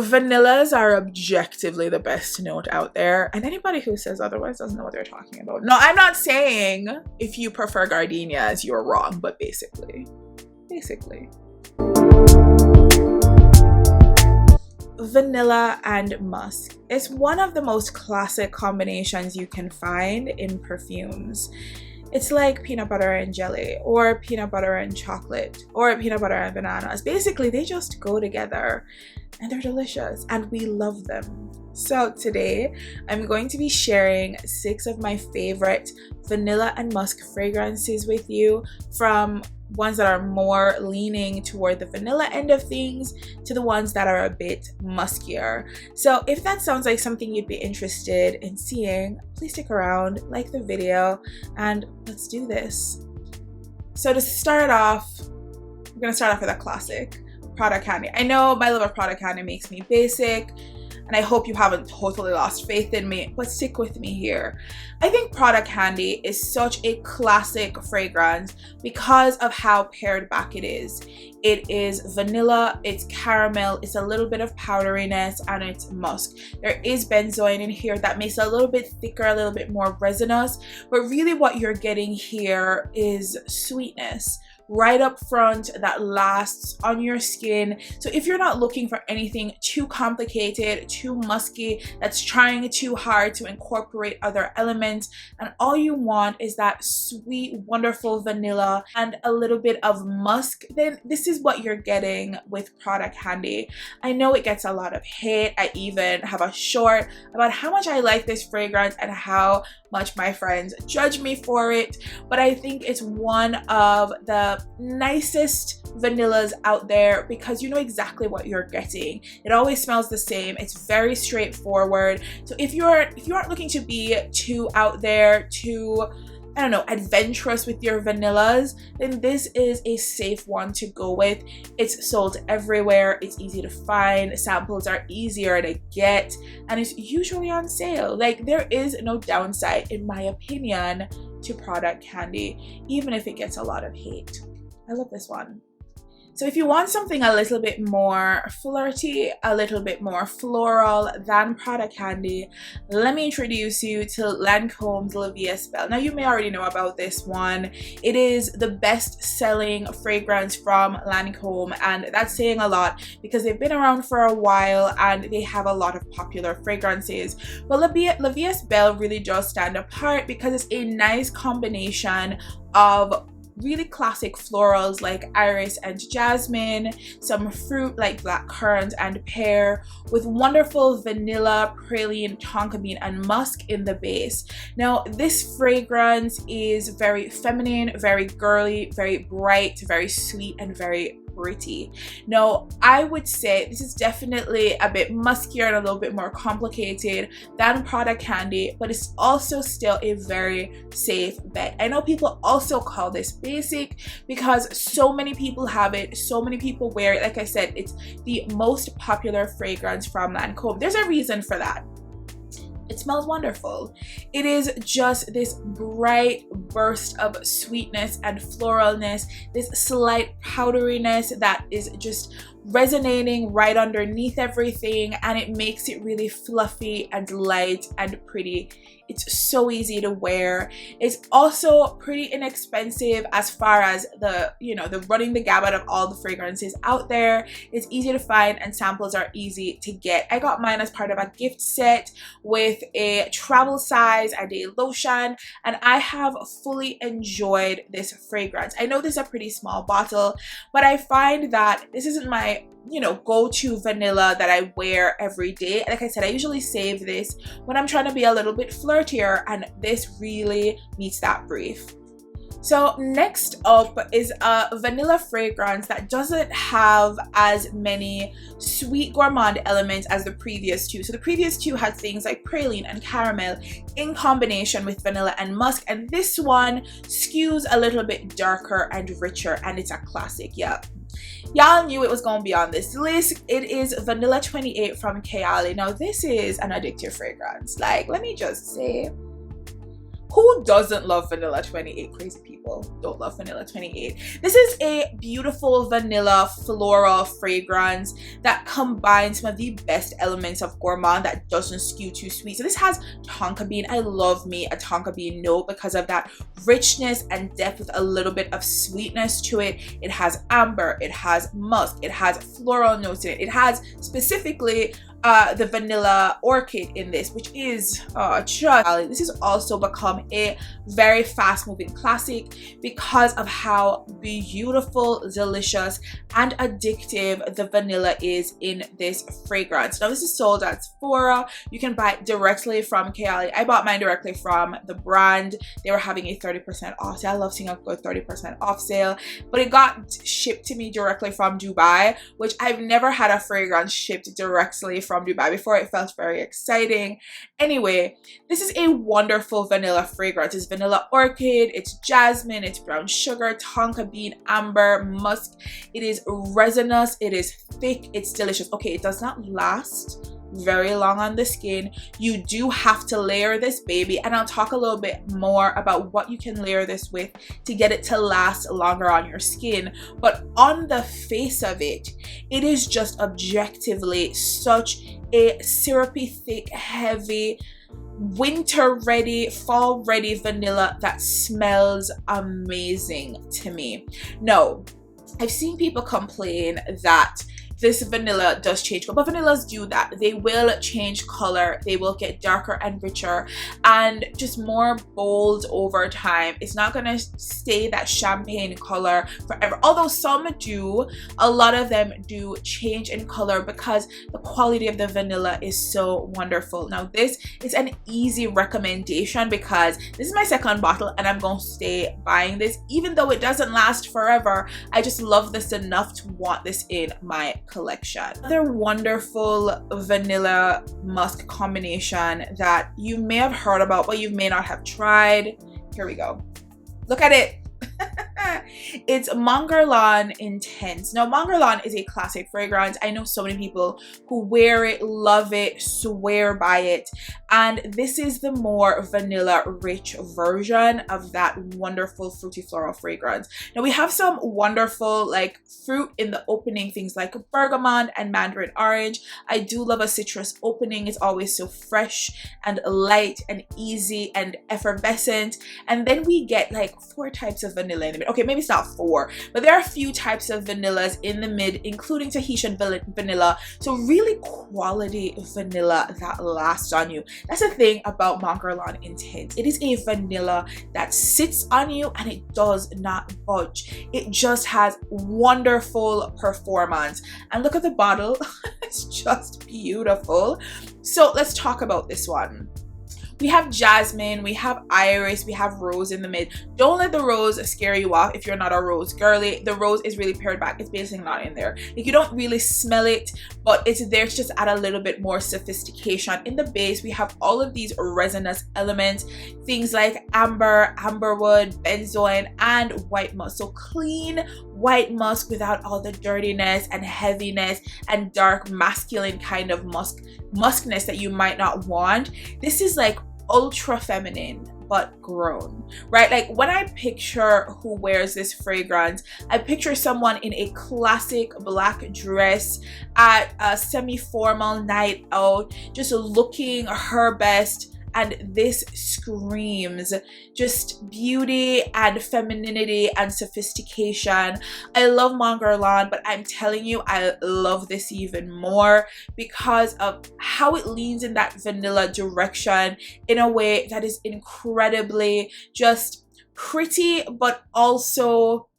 Vanillas are objectively the best note out there, and anybody who says otherwise doesn't know what they're talking about. No, I'm not saying if you prefer gardenias, you're wrong, but basically. Vanilla and musk. It's one of the most classic combinations you can find in perfumes. It's like peanut butter and jelly, or peanut butter and chocolate, or peanut butter and bananas. Basically, they just go together and they're delicious and we love them. So today, I'm going to be sharing 6 of my favorite vanilla and musk fragrances with you, from ones that are more leaning toward the vanilla end of things to the ones that are a bit muskier. So if that sounds like something you'd be interested in seeing, please stick around, like the video, and let's do this. So to start off, we're gonna start off with a classic, Prada Candy. I know my love of Prada Candy makes me basic, and I hope you haven't totally lost faith in me, but stick with me here. I think Prada Candy is such a classic fragrance because of how pared back it is. It is vanilla, it's caramel, it's a little bit of powderiness, and it's musk. There is benzoin in here that makes it a little bit thicker, a little bit more resinous, but really what you're getting here is sweetness right up front that lasts on your skin. So if you're not looking for anything too complicated, too musky, that's trying too hard to incorporate other elements, and all you want is that sweet, wonderful vanilla and a little bit of musk, then this is what you're getting with Prada Candy. I know it gets a lot of hate. I even have a short about how much I like this fragrance and how much my friends judge me for it, but I think it's one of the nicest vanillas out there because you know exactly what you're getting. It always smells the same. It's very straightforward. So if you aren't looking to be too out there, too, I don't know, adventurous with your vanillas, then this is a safe one to go with. It's sold everywhere, it's easy to find, samples are easier to get, and it's usually on sale. Like, there is no downside, in my opinion, to Prada Candy, even if it gets a lot of hate. I love this one. So if you want something a little bit more flirty, a little bit more floral than Prada Candy, let me introduce you to Lancome's La Vie Est Belle. Now you may already know about this one. It is the best-selling fragrance from Lancome, and that's saying a lot because they've been around for a while and they have a lot of popular fragrances. But La Vie Est Belle really does stand apart because it's a nice combination of really classic florals like iris and jasmine, some fruit like black currant and pear, with wonderful vanilla, praline, tonka bean, and musk in the base. Now this fragrance is very feminine, very girly, very bright, very sweet, and very pretty. Now I would say this is definitely a bit muskier and a little bit more complicated than Prada Candy, but it's also still a very safe bet. I know people also call this basic because so many people have it, so many people wear it. Like I said, it's the most popular fragrance from Lancome. There's a reason for that. It smells wonderful. It is just this bright burst of sweetness and floralness, this slight powderiness that is just resonating right underneath everything, and it makes it really fluffy and light and pretty. It's so easy to wear. It's also pretty inexpensive as far as the running the gamut of all the fragrances out there. It's easy to find and samples are easy to get. I got mine as part of a gift set with a travel size and a lotion, and I have fully enjoyed this fragrance. I know this is a pretty small bottle, but I find that this isn't my go-to vanilla that I wear every day. Like I said, I usually save this when I'm trying to be a little bit flirtier, and this really meets that brief. So next up is a vanilla fragrance that doesn't have as many sweet gourmand elements as the previous two. So the previous two had things like praline and caramel in combination with vanilla and musk, and this one skews a little bit darker and richer, and it's a classic. Yeah, y'all knew it was going to be on this list. It is Vanilla 28 from Kayali. Now this is an addictive fragrance. Like, let me just say, Who doesn't love Vanilla 28? Crazy people don't love Vanilla 28. This is a beautiful vanilla floral fragrance that combines some of the best elements of Gourmand that doesn't skew too sweet. So this has tonka bean. I love me a tonka bean note because of that richness and depth with a little bit of sweetness to it. It has amber, it has musk, it has floral notes in it. It has specifically the vanilla orchid in this, which is just this has also become a very fast moving classic because of how beautiful, delicious and addictive the vanilla is in this fragrance. Now this is sold at Sephora. You can buy it directly from Kayali. I bought mine directly from the brand. They were having a 30% off sale. I love seeing a good 30% off sale, but it got shipped to me directly from Dubai, which I've never had a fragrance shipped directly from Dubai before. It felt very exciting. Anyway, this is a wonderful vanilla fragrance. It's vanilla orchid, it's jasmine, it's brown sugar, tonka bean, amber, musk. It is resinous, it is thick, it's delicious. Okay, it does not last very long on the skin. You do have to layer this baby, and I'll talk a little bit more about what you can layer this with to get it to last longer on your skin. But on the face of it, it is just objectively such a syrupy, thick, heavy, winter ready, fall ready vanilla that smells amazing to me. No, I've seen people complain that this vanilla does change, but vanillas do that. They will change color, they will get darker and richer and just more bold over time. It's not gonna stay that champagne color forever, although some do. A lot of them do change in color because the quality of the vanilla is so wonderful. Now this is an easy recommendation because this is my second bottle and I'm gonna stay buying this even though it doesn't last forever. I just love this enough to want this in my collection. Another wonderful vanilla musk combination that you may have heard about but you may not have tried. Here we go. Look at it. It's Guerlain Intense. Now Guerlain is a classic fragrance. I know so many people who wear it, love it, swear by it, and this is the more vanilla rich version of that wonderful fruity floral fragrance. Now we have some wonderful like fruit in the opening, things like bergamot and mandarin orange. I do love a citrus opening. It's always so fresh and light and easy and effervescent. And then we get like 4 types of vanilla in the mid. Okay, maybe it's not 4, but there are a few types of vanillas in the mid, including Tahitian vanilla. So really quality vanilla that lasts on you. That's the thing about Guerlain Intense. It is a vanilla that sits on you and it does not budge. It just has wonderful performance. And look at the bottle. It's just beautiful. So let's talk about this one. We have jasmine, we have iris, we have rose in the mid. Don't let the rose scare you off if you're not a rose girly. The rose is really pared back. It's basically not in there. Like, you don't really smell it, but it's there to just add a little bit more sophistication. In the base, we have all of these resinous elements, things like amber, amberwood, benzoin, and white musk. So clean white musk without all the dirtiness and heaviness and dark masculine kind of muskness that you might not want. This is like ultra feminine but grown, right? Like when I picture who wears this fragrance, I picture someone in a classic black dress at a semi-formal night out, just looking her best. And this screams just beauty and femininity and sophistication. I love Guerlain, but I'm telling you, I love this even more because of how it leans in that vanilla direction in a way that is incredibly just pretty, but also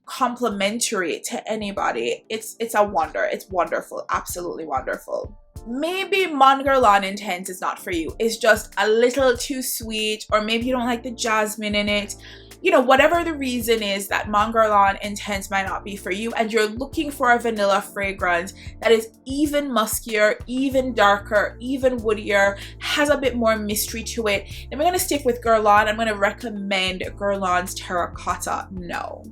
complimentary to anybody. It's a wonder. It's wonderful. Absolutely wonderful. Maybe Guerlain Intense is not for you. It's just a little too sweet, or maybe you don't like the jasmine in it. You know, whatever the reason is that Guerlain Intense might not be for you, and you're looking for a vanilla fragrance that is even muskier, even darker, even woodier, has a bit more mystery to it, then we're going to stick with Guerlain. I'm going to recommend Guerlain's Terracotta. No.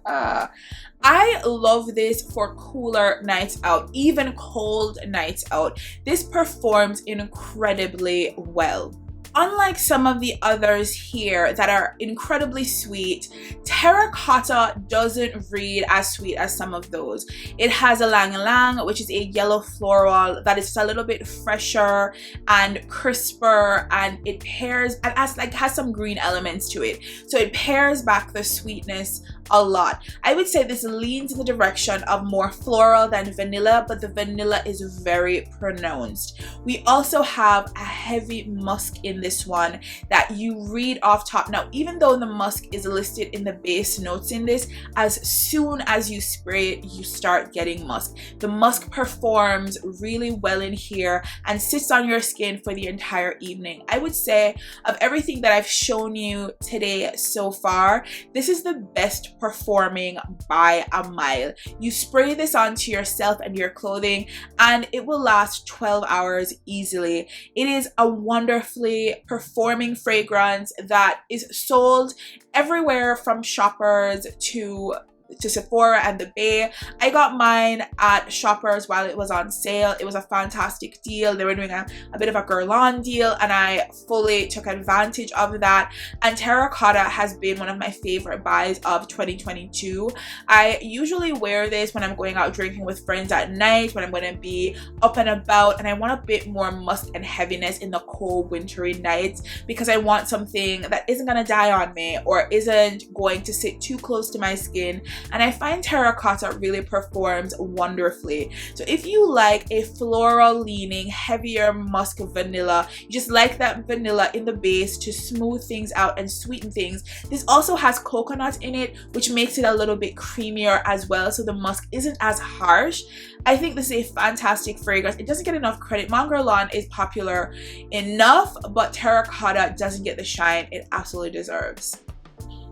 I love this for cooler nights out, even cold nights out. This performs incredibly well. unlike some of the others here that are incredibly sweet, Terracotta doesn't read as sweet as some of those. It has a Lang Lang, which is a yellow floral that is just a little bit fresher and crisper, and it pairs and has some green elements to it. So it pairs back the sweetness a lot. I would say this leans in the direction of more floral than vanilla, but the vanilla is very pronounced. We also have a heavy musk in this one that you read off top. Now, even though the musk is listed in the base notes in this, as soon as you spray it, you start getting musk. The musk performs really well in here and sits on your skin for the entire evening. I would say of everything that I've shown you today so far, this is the best performing by a mile. You spray this onto yourself and your clothing and it will last 12 hours easily. It is a wonderfully performing fragrance that is sold everywhere from Shoppers to Sephora and the Bay. I got mine at Shoppers while it was on sale. It was a fantastic deal. They were doing a bit of a Guerlain deal and I fully took advantage of that. And Terracotta has been one of my favorite buys of 2022. I usually wear this when I'm going out drinking with friends at night, when I'm going to be up and about, and I want a bit more musk and heaviness in the cold wintry nights because I want something that isn't going to die on me or isn't going to sit too close to my skin. And I find Terracotta really performs wonderfully. So if you like a floral leaning, heavier musk vanilla, you just like that vanilla in the base to smooth things out and sweeten things. This also has coconut in it, which makes it a little bit creamier as well, so the musk isn't as harsh. I think this is a fantastic fragrance. It doesn't get enough credit. Mon Guerlain is popular enough, but Terracotta doesn't get the shine it absolutely deserves.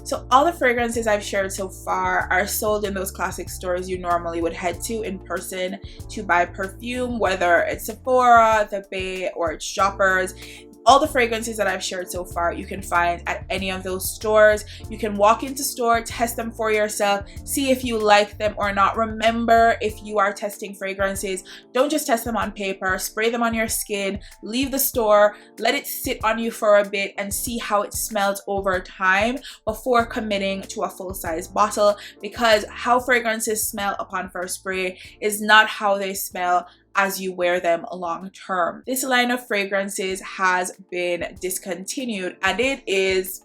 So all the fragrances I've shared so far are sold in those classic stores you normally would head to in person to buy perfume, whether it's Sephora, the Bay, or it's Shoppers. All the fragrances that I've shared so far you can find at any of those stores. You can walk into store, test them for yourself, see if you like them or not. Remember, if you are testing fragrances, don't just test them on paper, spray them on your skin, leave the store, let it sit on you for a bit and see how it smells over time before committing to a full-size bottle, because how fragrances smell upon first spray is not how they smell as you wear them long term. This line of fragrances has been discontinued and it is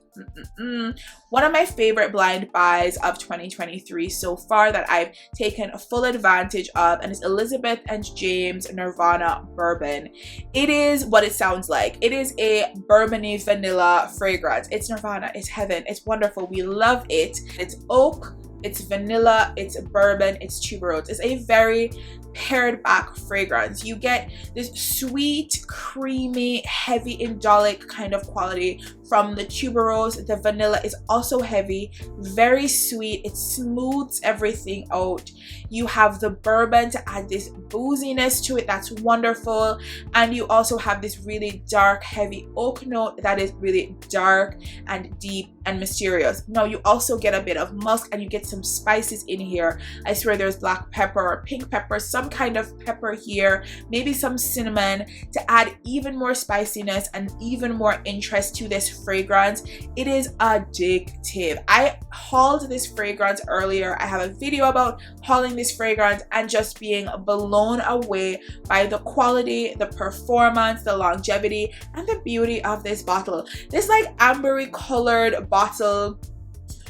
one of my favorite blind buys of 2023 so far that I've taken full advantage of, and it's Elizabeth and James Nirvana Bourbon. It is what it sounds like. It is a bourbony vanilla fragrance. It's Nirvana, it's heaven, it's wonderful, we love it. It's oak, it's vanilla, it's bourbon, it's tuberose. It's a very pared back fragrance. You get this sweet, creamy, heavy indolic kind of quality from the tuberose. The vanilla is also heavy, very sweet. It smooths everything out. You have the bourbon to add this booziness to it that's wonderful, and you also have this really dark, heavy oak note that is really dark and deep and mysterious. Now you also get a bit of musk and you get some spices in here. I swear there's black pepper or pink pepper, some kind of pepper here, maybe some cinnamon to add even more spiciness and even more interest to this fragrance. It is addictive. I hauled this fragrance earlier. I have a video about hauling this fragrance and just being blown away by the quality, the performance, the longevity, and the beauty of this bottle. This like ambery colored bottle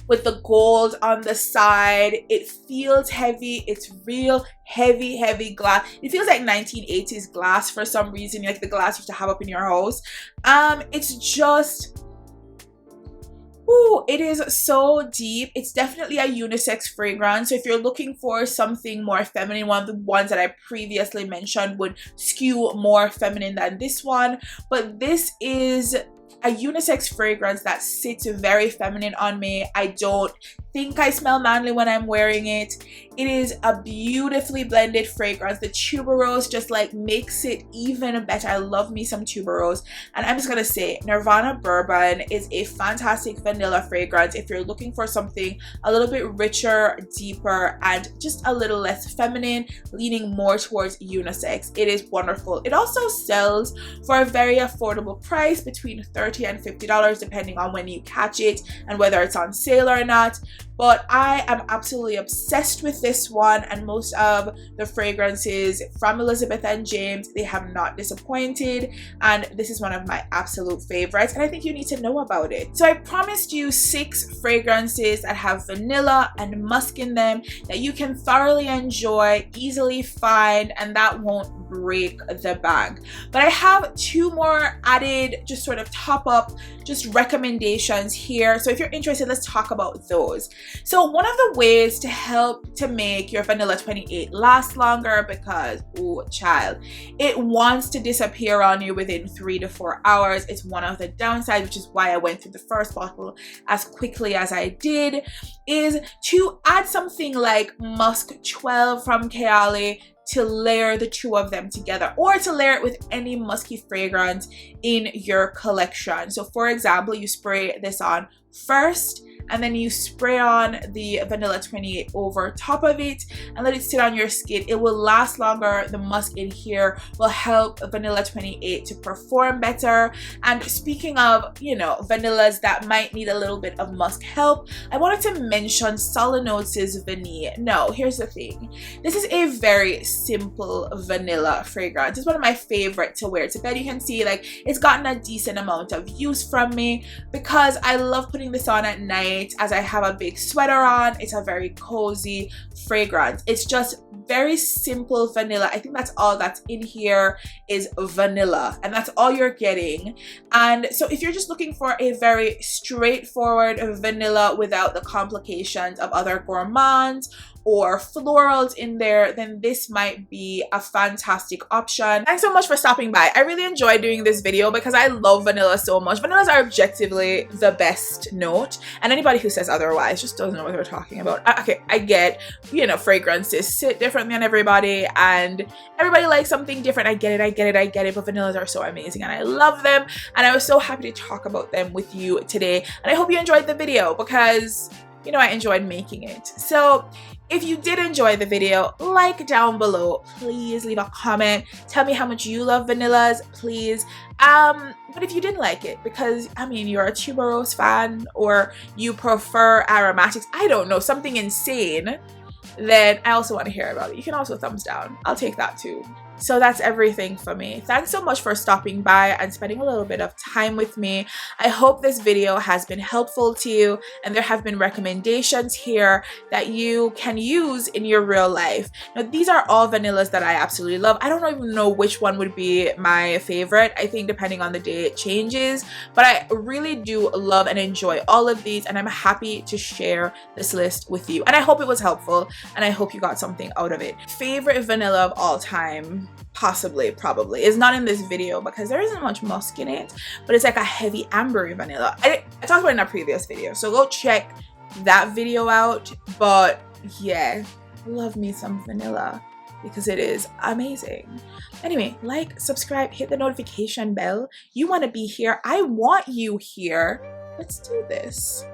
with the gold on the side. It feels heavy. It's real heavy glass. It feels like 1980s glass for some reason, like the glass you have to have up in your house. It's just, ooh, it is so deep. It's definitely a unisex fragrance. So if you're looking for something more feminine, one of the ones that I previously mentioned would skew more feminine than this one, but this is a unisex fragrance that sits very feminine on me. I don't think I smell manly when I'm wearing it. It is a beautifully blended fragrance. The tuberose just like makes it even better. I love me some tuberose. And I'm just gonna say Nirvana Bourbon is a fantastic vanilla fragrance if you're looking for something a little bit richer, deeper, and just a little less feminine, leaning more towards unisex. It is wonderful. It also sells for a very affordable price, between $30 and $50 depending on when you catch it and whether it's on sale or not. But I am absolutely obsessed with this one, and most of the fragrances from Elizabeth and James, they have not disappointed, and this is one of my absolute favorites, and I think you need to know about it. So I promised you 6 fragrances that have vanilla and musk in them that you can thoroughly enjoy, easily find, and that won't break the bank. But I have 2 more added, just sort of top up, just recommendations here. So if you're interested, let's talk about those. So one of the ways to help to make your vanilla 28 last longer, because oh child, it wants to disappear on you within 3 to 4 hours. It's one of the downsides, which is why I went through the first bottle as quickly as I did, is to add something like Musk 12 from Kayali to layer the 2 of them together, or to layer it with any musky fragrance in your collection. So for example, you spray this on first, and then you spray on the vanilla 28 over top of it and let it sit on your skin. It will last longer. The musk in here will help vanilla 28 to perform better. And speaking of, you know, vanillas that might need a little bit of musk help, I wanted to mention Solinotes Vanille. No, here's the thing. This is a very simple vanilla fragrance. It's one of my favorite to wear to bed. You can see like it's gotten a decent amount of use from me because I love putting this on at night as I have a big sweater on. It's a very cozy fragrance. It's just very simple vanilla. I think that's all that's in here is vanilla, and that's all you're getting. And so if you're just looking for a very straightforward vanilla without the complications of other gourmands or florals in there, then this might be a fantastic option. Thanks so much for stopping by. I really enjoyed doing this video because I love vanilla so much. Vanillas are objectively the best note, and anybody who says otherwise just doesn't know what they're talking about. Okay, I get, you know, fragrances sit differently on everybody and everybody likes something different. I get it, but vanillas are so amazing and I love them, and I was so happy to talk about them with you today. And I hope you enjoyed the video because, you know, I enjoyed making it. So if you did enjoy the video, like down below, please leave a comment. Tell me how much you love vanillas, please. But if you didn't like it, because I mean, you're a tuberose fan or you prefer aromatics, I don't know, something insane, then I also want to hear about it. You can also thumbs down. I'll take that too. So that's everything for me. Thanks so much for stopping by and spending a little bit of time with me. I hope this video has been helpful to you, and there have been recommendations here that you can use in your real life. Now, these are all vanillas that I absolutely love. I don't even know which one would be my favorite. I think depending on the day it changes, but I really do love and enjoy all of these, and I'm happy to share this list with you. And I hope it was helpful, and I hope you got something out of it. Favorite vanilla of all time? Possibly, probably, is not in this video because there isn't much musk in it, but it's like a heavy ambery vanilla. I talked about it in a previous video, so go check that video out. But yeah, love me some vanilla because it is amazing. Anyway, like, subscribe, hit the notification bell. You want to be here. I want you here. Let's do this.